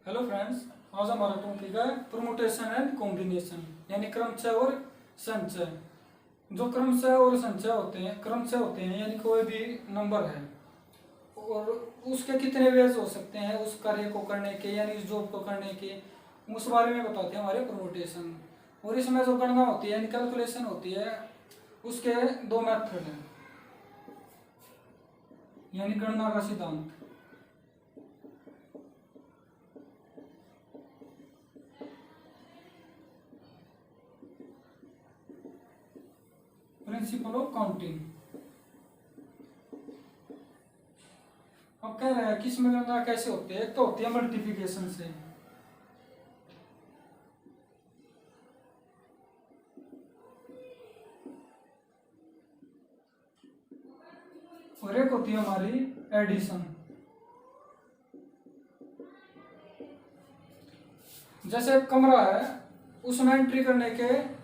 Hello friends, आज हमारा topic है परमुटेशन एंड कॉम्बिनेशन यानी क्रमशः और संचय। जो क्रमशः और संचय होते हैं, क्रमशः होते हैं यानी कोई भी नंबर है और उसके कितने वेज हो सकते हैं उस कार्य को करने के यानी उस जॉब को करने के, उस बारे में बताते हैं हमारे परमुटेशन। और इसमें जो गणना होती है यानी कैलकुलेशन होती है उसके दो मेथड हैं यानी गणना का सिद्धांत। Principle of counting. अब कह रहे हैं कि इसमें गणना कैसे होती है। एक तो होती है मल्टीप्लिकेशन से, और एक होती है हमारी एडिशन। जैसे एक कमरा है, उसमें एंट्री करने के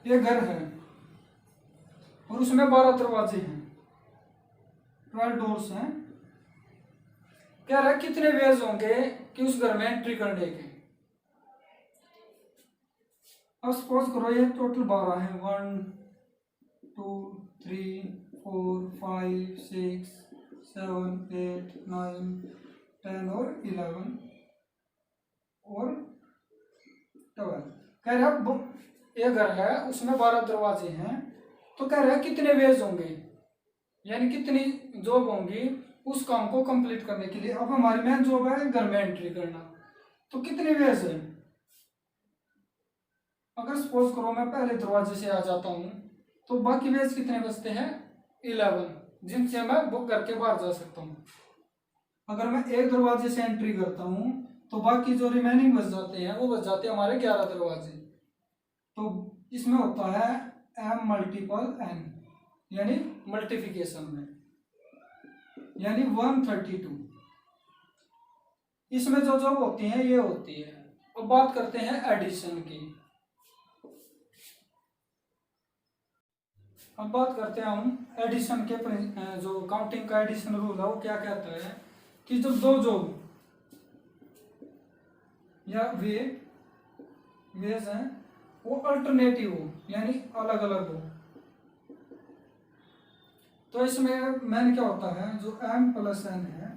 एक घर है और उसमें 12 दरवाजे हैं, 12 डोर्स हैं। कह रहा है कितने वेज होंगे कि उस घर में एंट्री करने के। अब सपोज करो ये टोटल 12 है, 1 2 3 4 5 6 7 8 9 10 और 11 और 12। कह रहा है ये घर है उसमें 12 दरवाजे हैं, तो कह रहा है कितने वेज होंगे यानी कितनी जॉब होंगी उस काम को कंप्लीट करने के लिए। अब हमारी मेन जॉब है घर में एंट्री करना, तो कितने वेज है। अगर सपोज करो मैं पहले दरवाजे से आ जाता हूं तो बाकी वेज कितने बचते हैं, 11, जिनसे मैं बुक करके बाहर जा सकता हूं। अगर मैं एक दरवाजे से एंट्री करता हूं तो बाकी जो रिमेनिंग बच जाते हैं वो बच जाते हैं हमारे 11 दरवाजे। तो इसमें होता है m मल्टीपल n यानी मल्टीप्लिकेशन में, यानी 132। इसमें जो जॉब होती है ये होती है। अब बात करते हैं एडिशन की। अब बात करते हैं हम एडिशन के जो काउंटिंग का एडिशन रूल है वो क्या कहता है कि जब दो जॉब या वेज हैं वो अल्टरनेटिव हो यानी अलग अलग हो, तो इसमें मैन क्या होता है जो m प्लस n है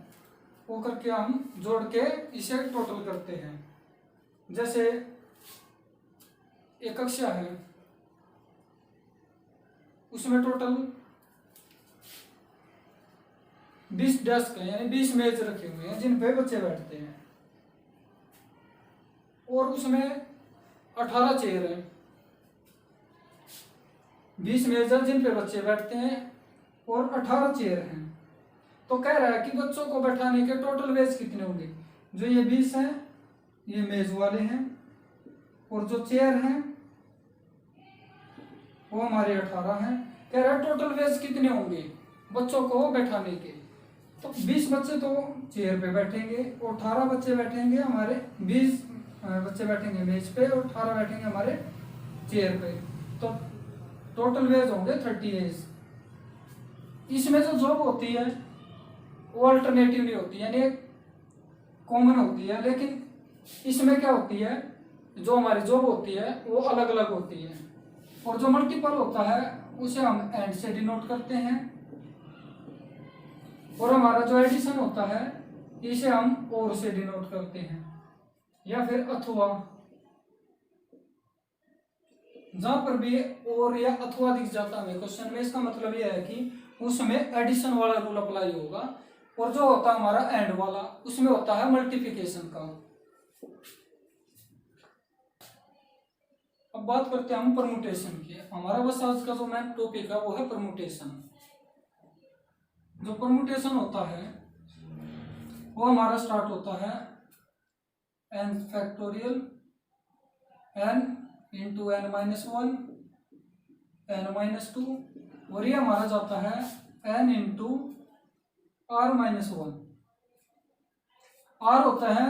वो करके हम जोड़ के इसे टोटल करते हैं। जैसे एक कक्षा है उसमें टोटल 20 डेस्क है यानी 20 मेज रखे हुए हैं जिन पे बच्चे बैठते हैं, और उसमें 18 चेयर है, 20 मेज है जिन पे बच्चे बैठते हैं और 18 चेयर हैं। तो कह रहा है कि बच्चों को बैठाने के टोटल वेज कितने होंगे। जो ये 20 हैं ये मेज वाले हैं और जो चेयर हैं वो हमारे 18 हैं। कह रहा है टोटल वेज कितने होंगे बच्चों को बैठाने के। तो 20 बच्चे तो चेयर पे बैठेंगे और 18 बच्चे बैठेंगे हमारे 20 बच्चे बैठेंगे मेज पे और 18 बैठेंगे हमारे चेयर पे। तो टोटल वेज होंगे 38। इसमें जो जॉब होती है वो अल्टरनेटिव नहीं होती यानी कॉमन होती है, लेकिन इसमें क्या होती है जो हमारी जॉब होती है वो अलग अलग होती है। और जो मल्टीपल होता है उसे हम एंड से डिनोट करते हैं, और हमारा जो एडिशन होता है इसे हम और से डिनोट करते हैं या फिर अथवा। जहां पर भी और या अथवा दिख जाता है क्वेश्चन में, इसका मतलब यह है कि उसमें एडिशन वाला रूल अप्लाई होगा, और जो होता है हमारा एंड वाला उसमें होता है मल्टीप्लिकेशन का। अब बात करते हैं हम परमुटेशन की। हमारा बस आज का जो मेन टॉपिक है वो है परमुटेशन। जो परमुटेशन होता है वो हमारा स्टार्ट होता है n factorial n into n minus 1 n minus 2, और ये हमारा जाता है n into r minus 1। r होता है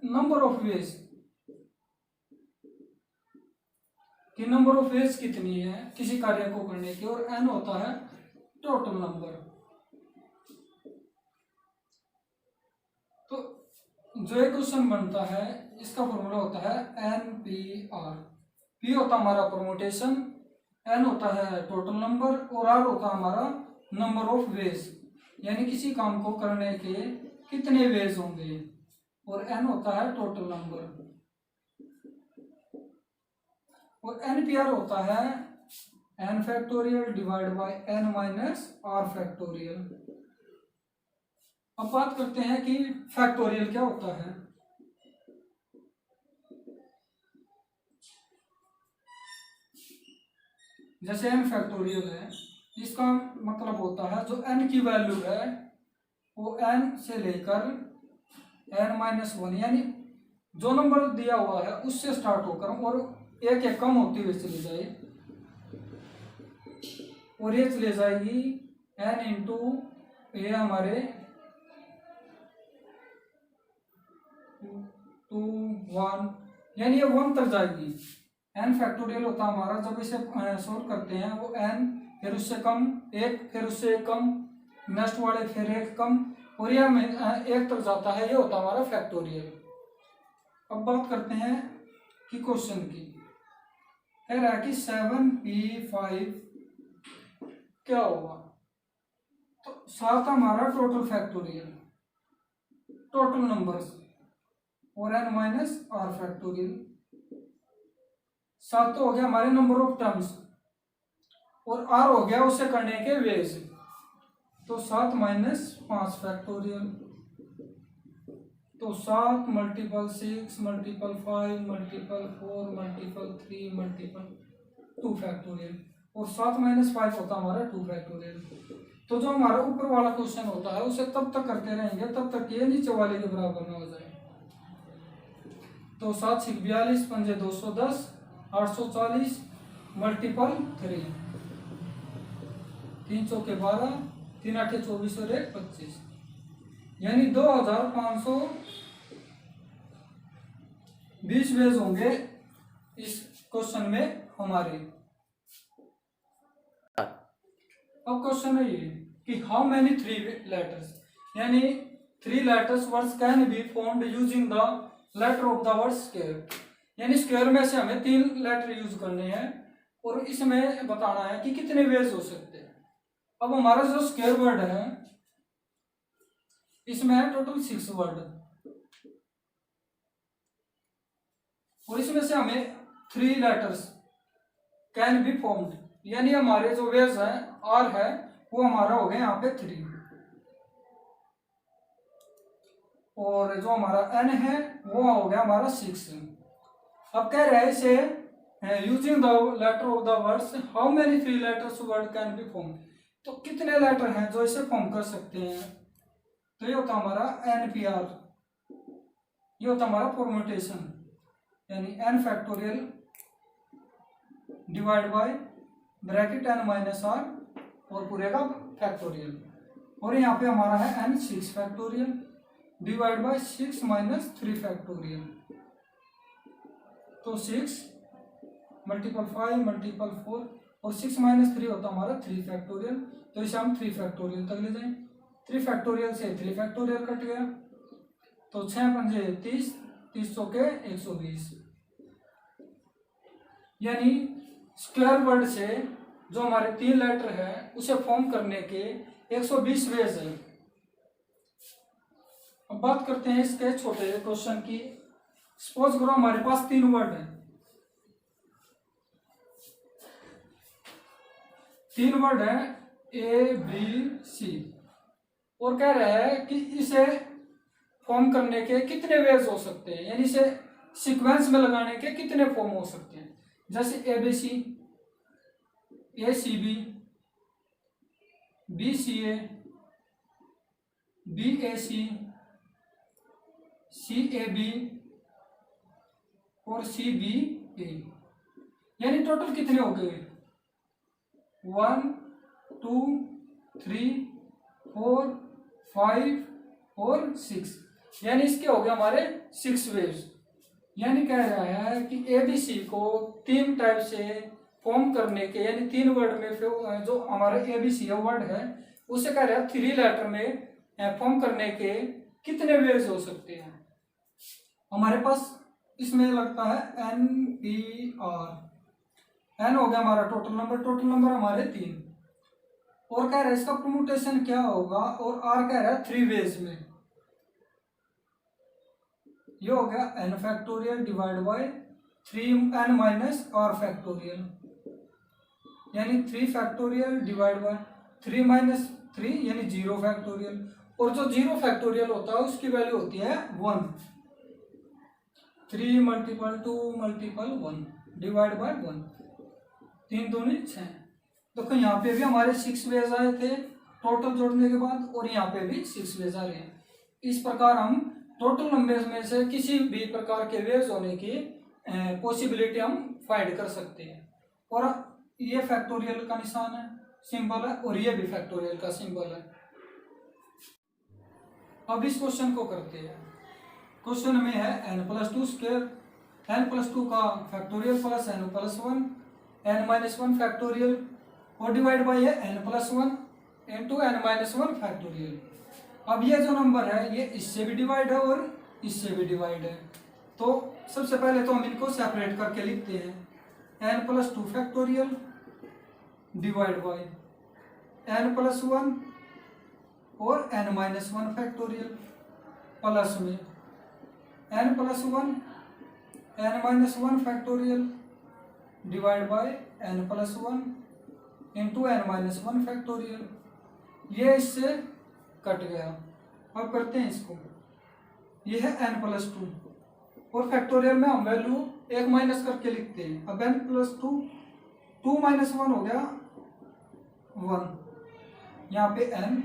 नंबर ऑफ वेज कि नंबर ऑफ वेज कितनी है किसी कार्य को करने की, और n होता है टोटल नंबर। तो जो एक क्वेश्चन बनता है इसका फॉर्मूला होता है NPR। P होता है हमारा परमुटेशन, N होता है टोटल नंबर और R होता है हमारा नंबर ऑफ वेज, यानी किसी काम को करने के कितने वेज होंगे, और N होता है टोटल नंबर, और NPR होता है n factorial divide bye n minus r factorial. अब बात करते हैं कि फैक्टोरियल क्या होता है। जैसे n फैक्टोरियल है, इसका मतलब होता है जो n की वैल्यू है वो n से लेकर n माइनस 1, यानी जो नंबर दिया हुआ है उससे स्टार्ट होकर और एक एक कम होती हुई चली जाए, और ये चले जाएगी n इंटू ये हमारे 2 1, यानी ये 1 तक जाएगी। n फैक्टोरियल होता है हमारा, जब इसे सोल्व करते हैं वो n फिर उससे कम, एक फिर उससे एक कम, नेक्स्ट वाले फिर एक कम, और ये एक तक जाता है, ये होता है हमारा फैक्टोरियल। अब बात करते हैं कि क्वेश्चन की, कह रहा है कि 7p5 क्या होगा। तो 7 हमारा टोटल फैक्टोरियल, टोटल नंबर्स, और n माइनस r फैक्टोरियल। 7 तो हो गया हमारे नंबर ऑफ टर्म्स, और r हो गया उसे करने के वेज, तो 7 माइनस 5 फैक्टोरियल, तो 7 multiple 6 multiple 5 multiple 4 multiple 3 multiple 2 factorial, और 7 माइनस 5 होता हमारा 2 फैक्टोरियल। तो जो हमारा ऊपर वाला क्वेश्चन होता है उसे तब तक करते रहेंगे तब तक ये नीचे वाले के बराबर ना हो जाए। तो 7 6 42 पंजे 210 840 मल्टीपल 3, 3 चौके 12 3 आठे 24 और 1 25, यानी 2520 वेज होंगे इस क्वेश्चन में हमारे। अब क्वेश्चन है ये कि हाउ मेनी 3 लेटर्स, यानी 3 letters words can be formed using the letter of the word square, यानी स्क्वायर में से हमें 3 लेटर यूज करने हैं और इसमें बताना है कि कितने वेज हो सकते हैं। अब हमारा जो स्क्वायर वर्ड है इसमें है टोटल 6 वर्ड, और इसमें से हमें 3 लेटर्स कैन बी फॉर्म्ड, यानी हमारे जो वेज है आर है वो हमारा हो गया यहाँ पे 3, और जो हमारा n है वो हो गया हमारा 6। अब कह रहे हैं इसे using the letter of the words how many 3 letters word can be form, तो कितने लेटर हैं जो इसे फॉर्म कर सकते हैं। तो ये होता हमारा NPR, ये होता हमारा परम्यूटेशन, यानी n factorial divide bye bracket n minus r और पूरे का फैक्टोरियल, और यहाँ पे हमारा है n 6 factorial divide bye 6 minus 3 factorial, तो 6 मल्टीपल 5 मल्टीपल 4 और 6 माइनस 3 होता हमारा 3 फैक्टोरियल, तो इसे हम 3 फैक्टोरियल तक ले जाएं। 3 फैक्टोरियल से 3 फैक्टोरियल कट गया, तो 6 पंजे 30 30 चौके 120, यानी स्क्वायर वर्ड से जो हमारे 3 लेटर है उसे फॉर्म करने के 120 वेज है। अब बात करते हैं इसके छोटे क्वेश्चन की। सपोज करो हमारे पास 3 वर्ड है, 3 वर्ड है ABC, और कह रहा है कि इसे फॉर्म करने के कितने वेज हो सकते हैं, यानी इसे सीक्वेंस में लगाने के कितने फॉर्म हो सकते हैं। जैसे ABC, ACB, BCA, BAC, CAB और CBA, यानी टोटल कितने हो गए 1 2 3 4 5 और 6, यानी इसके हो गए हमारे 6 वेव्स। यानी कह रहा है कि ABC को 3 टाइप से फॉर्म करने के, यानी 3 वर्ड में जो हमारा ABC वर्ड है उसे कह रहा है 3 लेटर में फॉर्म करने के कितने वेव्स हो सकते हैं। हमारे पास इसमें लगता है NPR। एन हो गया हमारा टोटल नंबर हमारे 3। और कह रहा है इसका परम्यूटेशन क्या होगा, और आर कह रहा है 3 वेज में। ये हो गया n factorial divide bye 3n minus r factorial, यानी 3 फैक्टोरियल डिवाइड बाय 3 माइनस 3 यानी 0 फैक्टोरियल। और जो 0 फैक्टोरियल होता है उसकी वैल्यू होती है 1। 3 मल्टीपल 2 मल्टीपल 1 डिवाइड बाय 1, 3 दूनी 6। देखो यहाँ पे भी हमारे 6 वेज आए थे टोटल जोड़ने के बाद, और यहाँ पे भी 6 वेज आ रहे हैं। इस प्रकार हम टोटल नंबर्स में से किसी भी प्रकार के वेज होने की पॉसिबिलिटी हम फाइंड कर सकते हैं। और ये फैक्टोरियल का निशान है, सिंबल है, और ये भी फैक्टोरियल का सिंबल है। अब इस क्वेश्चन को करते हैं। क्वेश्चन में है n+2 स्क्वायर, n+2 का factorial plus n+1 n-1 factorial, और डिवाइड बाई है n+1 इंटू n-1 फैक्टोरियल। अब ये जो नंबर है ये इससे भी डिवाइड है और इससे भी डिवाइड है, तो सबसे पहले तो हम इनको सेपरेट करके लिखते हैं। n+2 factorial divide by n+1 और n-1 फैक्टोरियल, प्लस में n+1 n-1 factorial divide bye n+1 into n-1 factorial. ये इससे कट गया। अब करते हैं इसको, ये है n+2 और फैक्टोरियल में हम वैल्यू एक माइनस करके लिखते हैं। अब n+2 2 - 1 हो गया 1, यहाँ पे n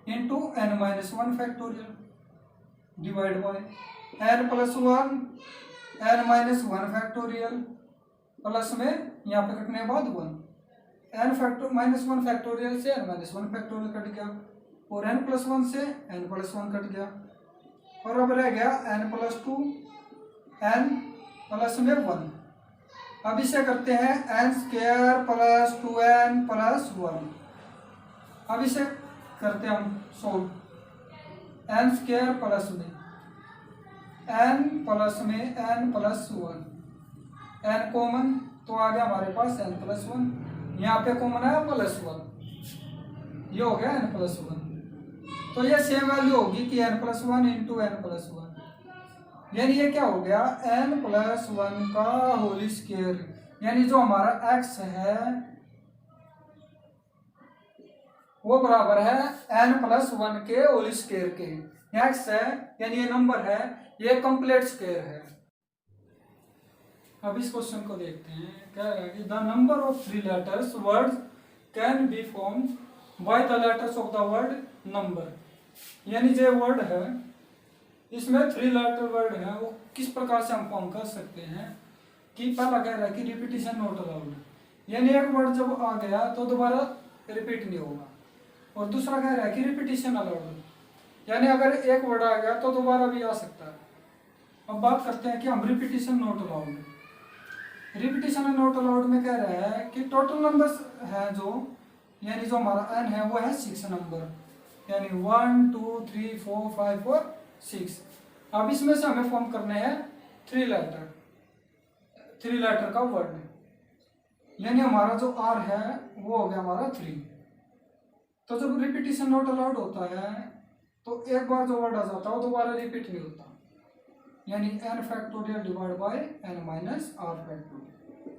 into n-1 factorial divide bye n+1 n-1 factorial, plus में यहाँ पे कटने के बाद 1, n-1 फैक्टोरियल से n-1 फैक्टोरियल कट गया, और n+1 से n+1 कट गया, और अब रह गया n+2 n प्लस में 1। अब इसे करते हैं n² प्लस 2n प्लस 1। अब इसे करते हैं हम सोल्व, n² प्लस में n प्लस 1, n कॉमन तो आ गया हमारे पास n+1, यहाँ पे कॉमन है +1, ये हो गया n+1। तो ये सेम वैल्यू होगी कि n+1 इंटू n+1, यानी ये क्या हो गया n+1 का होल स्क्वायर, यानी जो हमारा x है वो बराबर है n+1 के होल स्क्वायर के। x है यानी ये नंबर है, ये कंप्लीट स्क्वायर है। अब इस क्वेश्चन को देखते हैं। क्या है कि the number of 3 letters words can be form by the letters of the word number, यानी जो वर्ड है इसमें 3 लेटर वर्ड है, वो किस प्रकार से हम फॉर्म कर सकते हैं। कि पहला कह रहा है कि रिपीटिशन नॉट अलाउड, यानी एक वर्ड जब आ गया तो दोबारा रिपीट नहीं होगा, और दूसरा कह रहा है कि रिपीटिशन अलाउड, यानी अगर एक वर्ड आ गया तो दोबारा भी आ सकता है। अब बात करते हैं कि हम repetition not allowed. Repetition not allowed में कह रहा है कि टोटल नंबर्स है जो, यानी जो हमारा n है वो है 6 नंबर, यानी 1 2 3 4 5 और 6। अब इसमें से हमें फॉर्म करने हैं 3 लेटर का वर्ड, यानी हमारा जो r है वो हो गया हमारा 3। तो जब रिपीटिशन नॉट अलाउड होता है तो एक बार जो वर्ड आ जाता है वो दोबारा रिपीट नहीं होता, यानी n factorial divide bye n minus r factorial,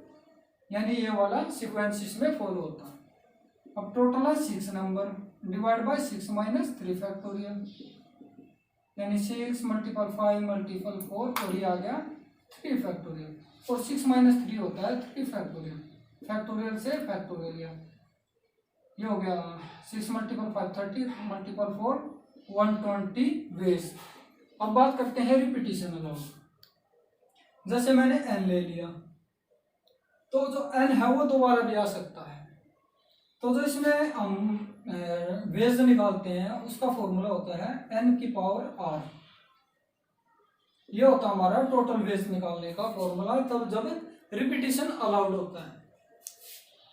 यानी ये वाला सीक्वेंस इसमें फॉलो होता है। अब टोटल है 6 number divide by 6 minus 3 factorial, यानी 6 मल्टीपल 5 मल्टीपल 4, और ये आ गया 3 फैक्टोरियल, और 6 माइनस 3 होता है 3 फैक्टोरियल, फैक्टोरियल से फैक्टोरियल, ये हो गया 6 मल्टीपल 5 30 मल्टीपल 4 120 वेज। अब बात करते हैं रिपीटिशन अलाउड। जैसे मैंने n ले लिया तो जो n है वो दोबारा भी आ सकता है, तो जो इसमें हम वेज निकालते हैं उसका फॉर्मूला होता है n की पावर r। ये होता है हमारा टोटल वेज निकालने का फॉर्मूला, तब जब रिपीटिशन अलाउड होता है।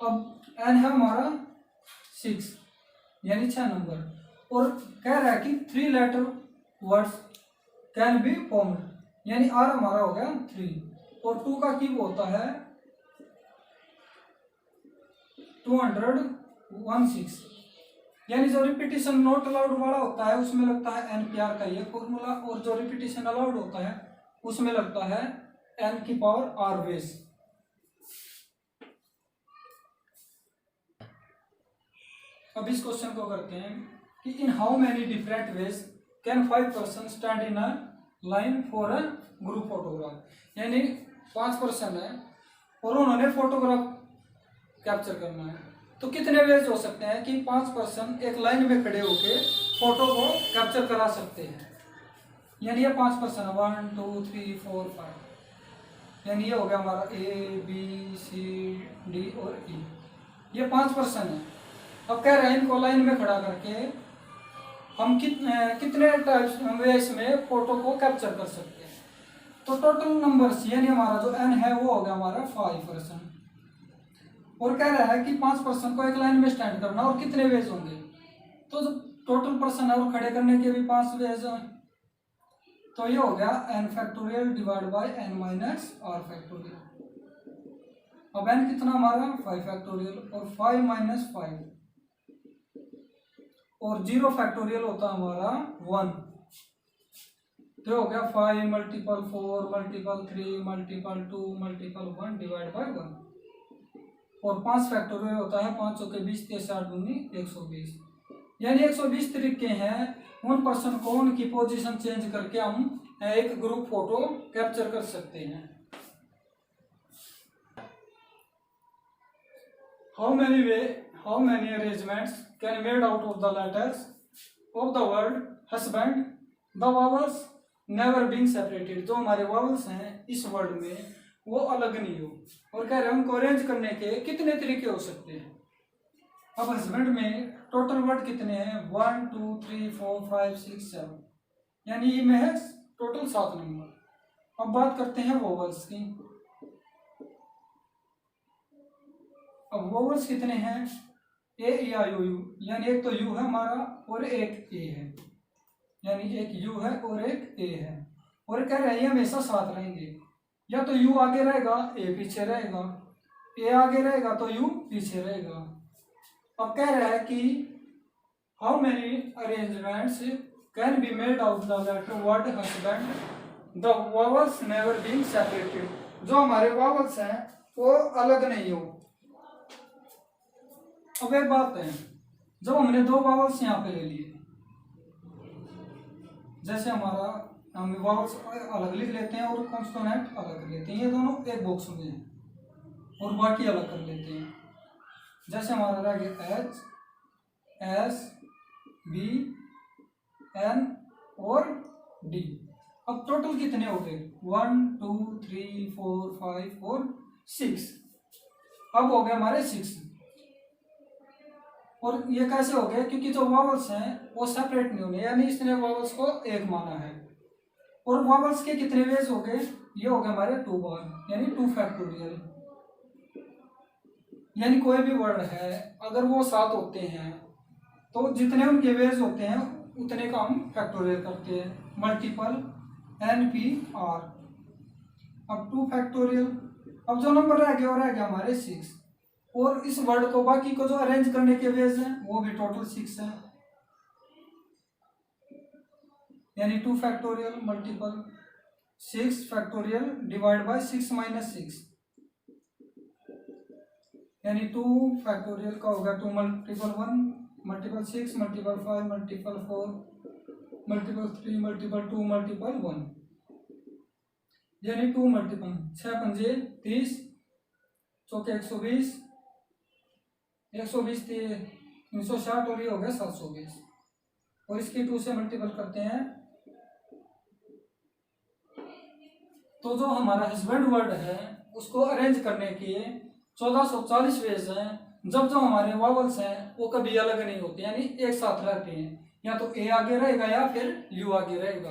अब n है हमारा 6 यानी 6 नंबर, और कह रहा है कि 3 letter words can be formed, यानी आर हमारा हो गया 3 और 2 का क्यूब होता है 216, यानी जो रिपीटिशन नॉट अलाउड वाला होता है उसमें लगता है एन पी आर का ये फॉर्मूला, और जो रिपीटिशन अलाउड होता है उसमें लगता है एन की पावर आर बेस। अब इस क्वेश्चन को करते हैं कि in how many different ways can 5 person stand in a line for a group photograph, यानी 5 पर्सन है और उन्होंने फोटोग्राफ कैप्चर करना है, तो कितने वेज हो सकते हैं कि 5 पर्सन एक लाइन में खड़े होके फोटो को कैप्चर करा सकते हैं। यानी ये 5 पर्सन है 1 2 3 4 5, यानी ये हो गया हमारा ए बी सी डी और ई, ये 5 पर्सन है। अब कह रहे हैं इनको लाइन में खड़ा करके हम कितने टाइप्स वेज में फोटो को कैप्चर कर सकते हैं। तो टोटल नंबर्स यानी हमारा जो एन है वो हो गया हमारा 5 पर्सन, और कह रहा है कि 5 पर्सन को एक लाइन में स्टैंड करना और कितने वेज होंगे, तो जो टोटल पर्सन है और खड़े करने के भी 5 वेज हैं, तो ये हो गया N factorial divide by N minus R factorial. अब एन कितना हमारा 5 फैक्टोरियल और 5 माइनस 5 और 0 फैक्टोरियल होता हमारा 1, तो हो गया 5 multiple 4 multiple 3 multiple 2 multiple 1 divide by 1, और 5 फैक्टोरियल होता है 5 के 20 3 8 दूनी 120, यानी 120 तरीके हैं उन पर्सन को उनकी पोजीशन चेंज करके हम एक ग्रुप फोटो कैप्चर कर सकते हैं। How many arrangements can made out of the letters of the word husband the vowels never being separated, जो हमारे वावल्स हैं इस वर्ड में वो अलग नहीं हो, और कह रहे हैं उनको अरेंज करने के कितने तरीके हो सकते हैं। अब हस्बैंड में टोटल वर्ड कितने हैं 1 2 3 4 5 6 7, यानी ये में है टोटल 7 नंबर। अब बात करते हैं वोवल्स की। अब वोवल्स कितने हैं ए ई आई ओ यू, यानी एक तो यू है हमारा और एक ए है, यानी एक यू है और एक ए है, और कह रहे हैं ये हमेशा साथ रहेंगे, या तो यू आगे रहेगा ए पीछे रहेगा, ए आगे रहेगा तो यू पीछे रहेगा। अब कह रहा है कि how many arrangements can be made out the letter word husband the vowels never being separated, जो हमारे वावल्स हैं वो अलग नहीं हो। अब एक बात है, जब हमने 2 वावल्स यहाँ पे ले लिए, जैसे हमारा हम वावल्स अलग लिख लेते हैं और कॉन्सोनेंट अलग लेते हैं, ये दोनों एक बॉक्स में हैं और बाकी अलग कर लेते हैं। जैसे हमारा रह गया एच एस बी एन और डी। अब टोटल कितने हो गए 1 2 3 4 5 और 6, अब हो गए हमारे 6। और ये कैसे हो गए, क्योंकि जो वावल्स हैं वो सेपरेट नहीं होने, यानी इसने वावल्स को एक माना है। और वावल्स के कितने वेज हो गए, ये हो गए हमारे 2 बार, यानी 2 फैक्टोरियल, यानी कोई भी वर्ड है अगर वो 7 होते हैं तो जितने उनके वेज होते हैं उतने का हम फैक्टोरियल करते हैं, मल्टीपल एन पी आर। अब 2 फैक्टोरियल, अब जो नंबर रह गया वो रह गया हमारे 6, और इस वर्ड को बाकी को जो अरेंज करने के वेज हैं वो भी टोटल 6 है, यानी 2 factorial multiple 6 factorial divide bye 6 minus 6, यानी 2 फैक्टोरियल का होगा 2 multiple 1 multiple 6 multiple 5 multiple 4 multiple 3 multiple 2 multiple 1, यानी 2 मल्टीपल 6 पंजे 30 चौके 120 120 360 और ये हो गया 720, और इसकी 2 से मल्टीपल करते हैं तो जो हमारा हस्बैंड वर्ड है उसको अरेंज करने के 1440 वेज हैं, जब जो हमारे वावल्स हैं वो कभी अलग नहीं होते, यानी एक साथ रहते हैं, या तो ए आगे रहेगा या फिर यू आगे रहेगा।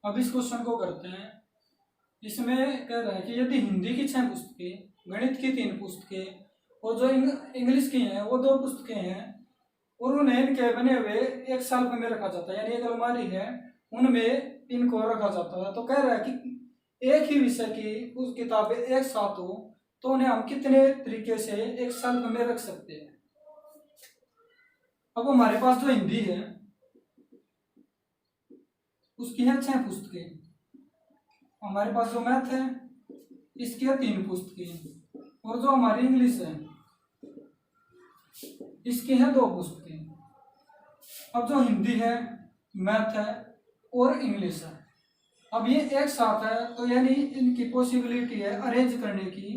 अब इस क्वेश्चन को करते हैं। इसमें कह रहा है कि यदि हिंदी की 6 पुस्तकें, गणित की 3 पुस्तकें और जो इंग्लिश की हैं वो 2 पुस्तकें हैं, और उन्हें इनके बने हुए एक शेल्फ में रखा जाता है, यानी एक अलमारी है उनमें इनको रखा जाता है। तो कह रहा है कि एक ही विषय की कुछ किताबें एक साथ हो तो उन्हें हम कितने तरीके से एक शेल्फ में रख सकते हैं। अब हमारे पास जो हिंदी है उसकी है 6 पुस्तकें, हमारे पास जो मैथ है इसकी है 3 पुस्तकें, और जो हमारी इंग्लिश है इसकी है 2 पुस्तकें। अब जो हिंदी है, मैथ है और इंग्लिश है, अब ये एक साथ है तो यानी इनकी पॉसिबिलिटी है अरेंज करने की,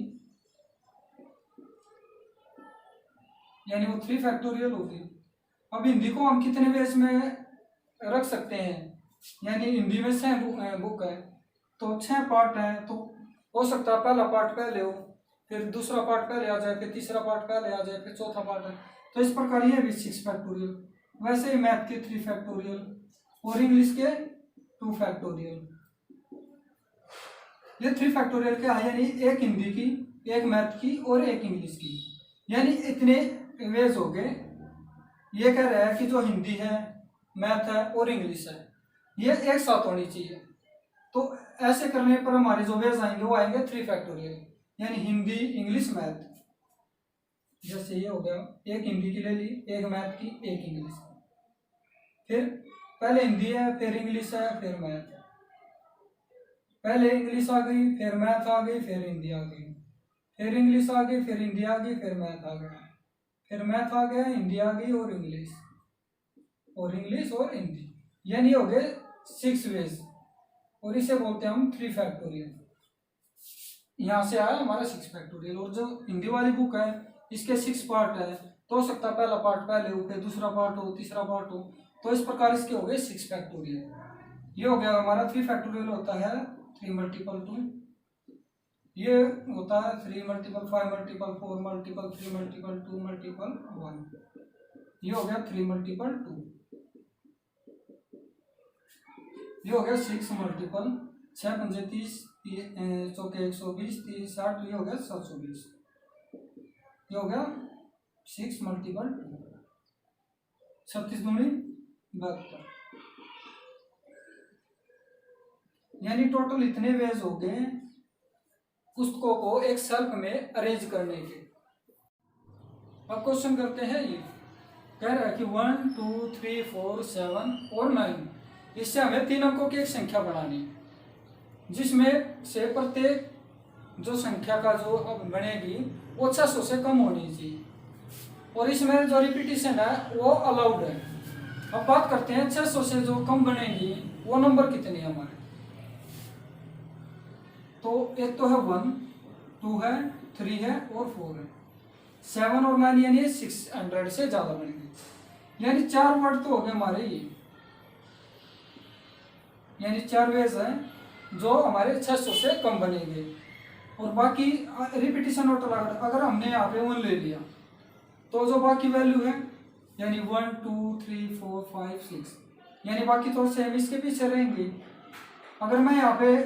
यानी वो 3 फैक्टोरियल होगी। अब हिंदी को हम कितने वेज में रख सकते हैं, यानी हिंदी में 6 बुक है तो 6 पार्ट है, तो हो सकता है पहला पार्ट पहले हो, फिर दूसरा पार्ट पहले आ जाए, फिर तीसरा पार्ट पहले आ जाए, फिर चौथा पार्ट है, तो इस प्रकार ये भी 6 फैक्टोरियल। वैसे ही मैथ के 3 फैक्टोरियल और इंग्लिश के 2 फैक्टोरियल। ये 3 फैक्टोरियल क्या है, यानी एक हिंदी की, एक मैथ की और एक इंग्लिश की, यानी इतने वेज हो गए। ये कह रहा है कि जो हिंदी है, मैथ है और इंग्लिश है ये एक साथ होनी चाहिए। तो ऐसे करने पर हमारे जो वेज आएंगे वो आएंगे 3 फैक्टोरियल, यानी हिंदी, इंग्लिश, मैथ। जैसे ये हो गया, एक हिंदी की ले ली, एक मैथ की, एक इंग्लिश की। फिर पहले हिंदी है, फिर इंग्लिश है, फिर मैथ है। पहले इंग्लिश आ गई, फिर मैथ आ गई, फिर हिंदी आ गई, फिर इंग्लिश आ गई, फिर हिंदी आ गई, फिर मैथ आ गया, फिर मैथ आ गया, हिंदी आ गई और इंग्लिश और हिंदी, यानी हो गए 6 वेज, और इसे बोलते हैं हम 3 फैक्टोरियल। यहाँ से आया हमारा 6 फैक्टोरियल। और जो हिंदी वाली बुक है इसके 6 पार्ट है, तो हो सकता है पहला पार्ट पहले हो, फिर दूसरा पार्ट हो, तीसरा पार्ट हो, तो इस प्रकार इसके हो गए 6 फैक्टोरियल। ये हो गया हमारा 3 फैक्टोरियल होता है 3 मल्टीपल 2, ये होता है 3 multiple 5 multiple 4 multiple 3 multiple 2 multiple 1, ये हो गया 3 मल्टीपल 2। ये हो गया 6 मल्टीपल 6 पंजे 30, चौके 120, 30 60, ये हो गया 720। ये हो गया 6 मल्टीपल 2, 36 दूनी 72, यानी टोटल इतने वेज हो गए पुस्तकों को एक शेल्फ में अरेंज करने के। अब क्वेश्चन करते हैं, ये कह रहा है कि 1 2 3 4 7 और 9, इससे हमें 3 अंकों की एक संख्या बनानी, जिसमें से प्रत्येक जो संख्या का जो अब बनेगी वो 600 से कम होनी चाहिए, और इसमें जो रिपीटिशन है वो अलाउड है। अब बात करते हैं 600 से जो कम बनेगी वो नंबर कितने हैं हमारे। तो एक तो है 1, 2 है, 3 है और 4 है। 7 और 9 यानी 600 से ज्यादा बनेंगे, यानी 4 वर्ड तो हो गए हमारे ये, यानी 4 वेज हैं जो हमारे 600 से कम बनेंगे। और बाकी रिपीटिशन और अगर हमने यहाँ पे 1 ले लिया तो जो बाकी वैल्यू है यानी 1 2 3 4 5 6, यानी बाकी तो सेम इसके पीछे रहेंगे। अगर मैं यहाँ पे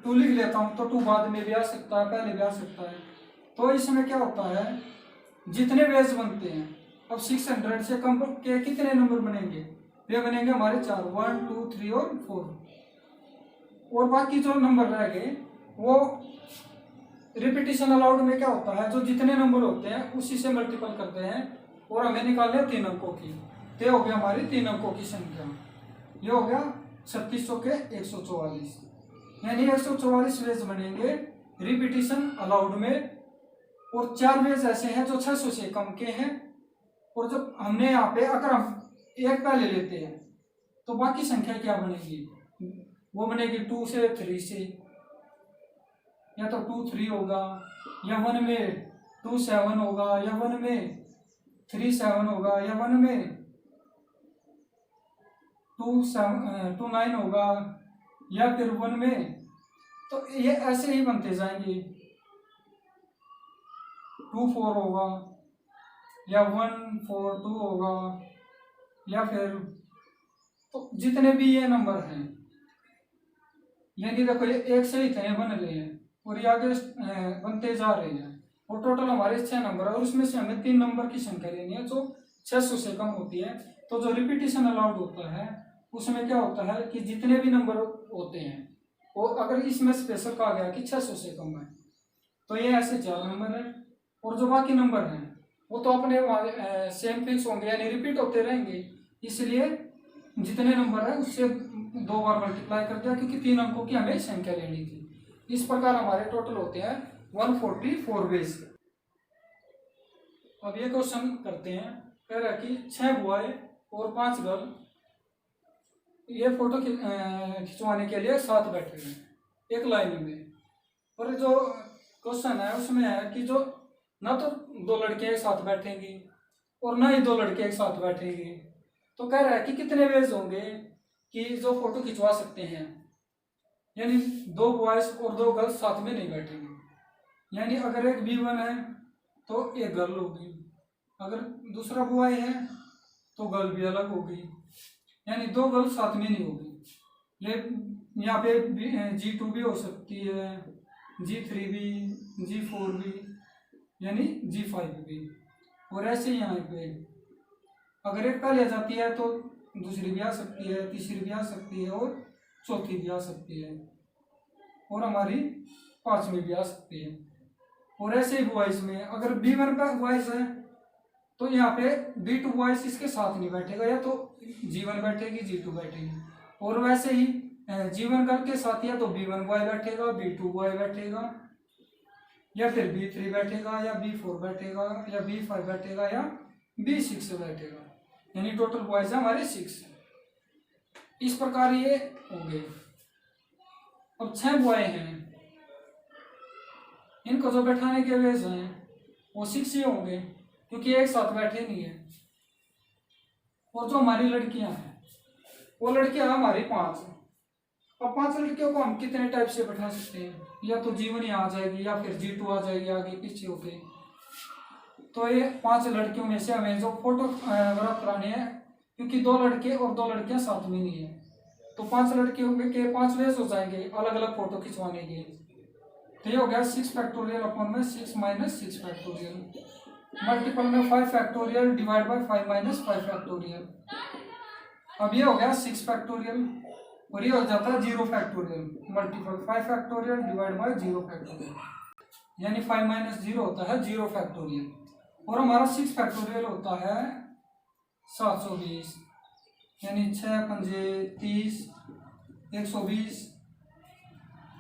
2 लिख लेता हूँ तो 2 बाद में भी आ सकता है, पहले भी आ सकता है। तो इसमें क्या होता है, जितने वेज बनते हैं, अब 600 से कम के कितने नंबर बनेंगे, वे बनेंगे हमारे 4, 1 2 3 और 4। और बाकी जो नंबर रह गए वो रिपीटिशन अलाउड में क्या होता है, जो जितने नंबर होते हैं उसी से मल्टीपल करते हैं और हमें निकालने 3 अंकों की। तो हो गया हमारी 3 अंकों की संख्या, ये हो गया 36 के 144, यानी 144 वेज बनेंगे रिपीटिशन अलाउड में। और 4 वेज ऐसे हैं जो 600 से कम के हैं, और जब हमने यहाँ पे अगर हम एक पहले लेते हैं तो बाकी संख्या क्या बनेगी, वो बनेगी 2 से 3 से, या तो 2 3 होगा, या 1 में 2 7 होगा, या 1 में 3 7 होगा, या 1 में 2 9 होगा, या फिर 1 में, तो ये ऐसे ही बनते जाएंगे। 2 4 होगा, या 1 4 2 होगा, या फिर तो जितने भी ये नंबर हैं, यानी देखो ये एक से ही इतने बन रहे हैं और ये आगे बनते जा रहे हैं, और टोटल हमारे 6 नंबर है, और उसमें से हमें 3 नंबर की संख्या लेनी है जो 600 से कम होती है, तो जो रिपीटिशन अलाउड होता है उसमें क्या होता है कि जितने भी नंबर होते हैं वो अगर इसमें स्पेशल कहा गया कि 600 से कम है तो ये ऐसे 4 नंबर है, और जो बाकी नंबर हैं वो तो अपने सेम फिक्स होंगे यानी रिपीट होते रहेंगे, इसलिए जितने नंबर है उससे 2 बार मल्टीप्लाई कर दिया क्योंकि 3 अंकों की हमें संख्या लेनी थी। इस प्रकार हमारे टोटल होते हैं 144 वेज। अब ये क्वेश्चन करते हैं, कह रहा है कि 6 बॉय और 5 गर्ल ये फोटो खिंचवाने के लिए साथ बैठे हुए हैं एक लाइन में, पर जो क्वेश्चन है उसमें है कि जो ना तो 2 लड़के एक साथ बैठेंगी और ना ही 2 लड़के एक साथ बैठेंगे, तो कह रहा है कि कितने वेज होंगे कि जो फोटो खिंचवा सकते हैं, यानी 2 बॉयज और 2 गर्ल्स साथ में नहीं बैठेंगे। यानी अगर एक B1 है तो एक गर्ल होगी, अगर दूसरा बॉय है तो गर्ल भी अलग होगी, यानी 2 गर्ल्स साथ में नहीं होगी। ये यहाँ पे G2 भी हो सकती है, G3 भी, G4 भी, यानी G5 भी, और ऐसे यहाँ पे अगर एक पहले आ जाती है तो दूसरी भी आ सकती है, तीसरी भी आ सकती है और चौथी भी आ सकती है, और हमारी 5वीं भी आ सकती है। और ऐसे ही बॉयज में अगर B1 का बॉयज है तो यहाँ पे B2 बॉयज इसके साथ नहीं बैठेगा, या तो G1 बैठेगी G2 बैठेगी, और वैसे ही G1 गर्ल के साथ या तो B1 बॉय बैठेगा, B2 बॉय बैठेगा, या फिर B3 बैठेगा, या B4 बैठेगा, या B5 बैठेगा, या B6 बैठेगा, यानी टोटल बॉयज हमारे 6। इस प्रकार ये होंगे। अब 6 बॉय हैं, इनको जो बैठाने के वेज हैं वो 6 ही होंगे क्योंकि एक साथ बैठे नहीं है। और जो हमारी लड़कियां हैं वो लड़कियां हमारी 5 हैं। अब 5 लड़कियों को हम कितने टाइप से बैठा सकते हैं, या तो G1 यहाँ आ जाएगी या फिर G2 आ जाएगी आगे पीछे होके। तो ये 5 लड़कियों में से हमें जो फोटोग्राफ कराने हैं, क्योंकि 2 लड़के और 2 लड़कियां साथ में नहीं है, तो 5 लड़कियों के 5 वेज हो जाएंगे अलग अलग फोटो खिंचवाने के। तो ये हो गया 6 फैक्टोरियल अपॉन में 6 माइनस 6 फैक्टोरियल मल्टीपल में 5 factorial divide bye 5 minus 5 factorial. अब ये हो गया 6 फैक्टोरियल, और ये हो जाता है 0 factorial multiple 5 factorial divide bye 0 factorial, यानी 5 माइनस 0 होता है 0 फैक्टोरियल। और हमारा 6 फैक्टोरियल होता है 720, यानी 6 पंजे 30, 120,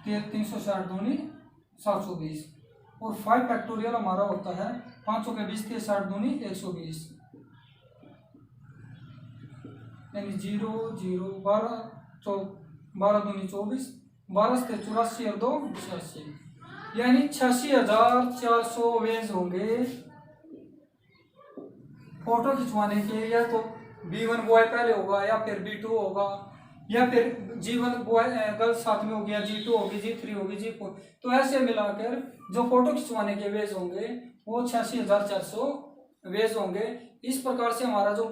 360 दूनी 720। और 5 फैक्टोरियल हमारा होता है 5 के 20 थे 60 दूनी 120, यानी 0 0 12 दूनी 24, 12 से 84 और 2 86, यानी 86,400 वेज होंगे फोटो खिंचवाने के। या तो B1 बॉय पहले होगा, या फिर B2 होगा, या फिर G1 बॉय गर्ल साथ में होगी, या G2 होगी, G3 होगी, G4, तो ऐसे मिलाकर जो फोटो खिंचवाने के वेज होंगे वो 86,400 वेज होंगे। इस प्रकार से हमारा जो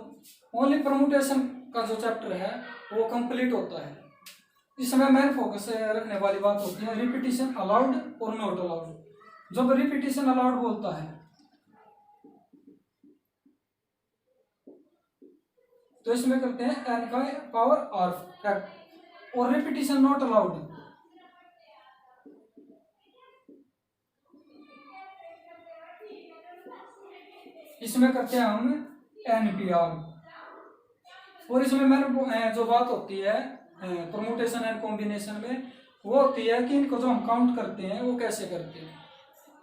ओनली परमुटेशन का जो चैप्टर है वो कंप्लीट होता है। इस समय मेन फोकस रखने वाली बात होती है रिपीटिशन अलाउड और नॉट अलाउड। जब रिपीटिशन अलाउड बोलता है तो इसमें करते हैं n का पावर r फैक्ट, और रिपीटिशन नॉट अलाउड इसमें करते हैं हम NPR। और इसमें मैंने जो बात होती है परमुटेशन एंड कॉम्बिनेशन में वो होती है कि इनको जो हम काउंट करते हैं वो कैसे करते हैं।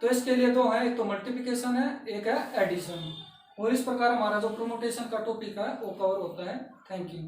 तो इसके लिए 2 है, एक तो मल्टीप्लिकेशन है, एक है एडिशन। और इस प्रकार हमारा जो परमुटेशन का टॉपिक है वो कवर होता है। Thank you.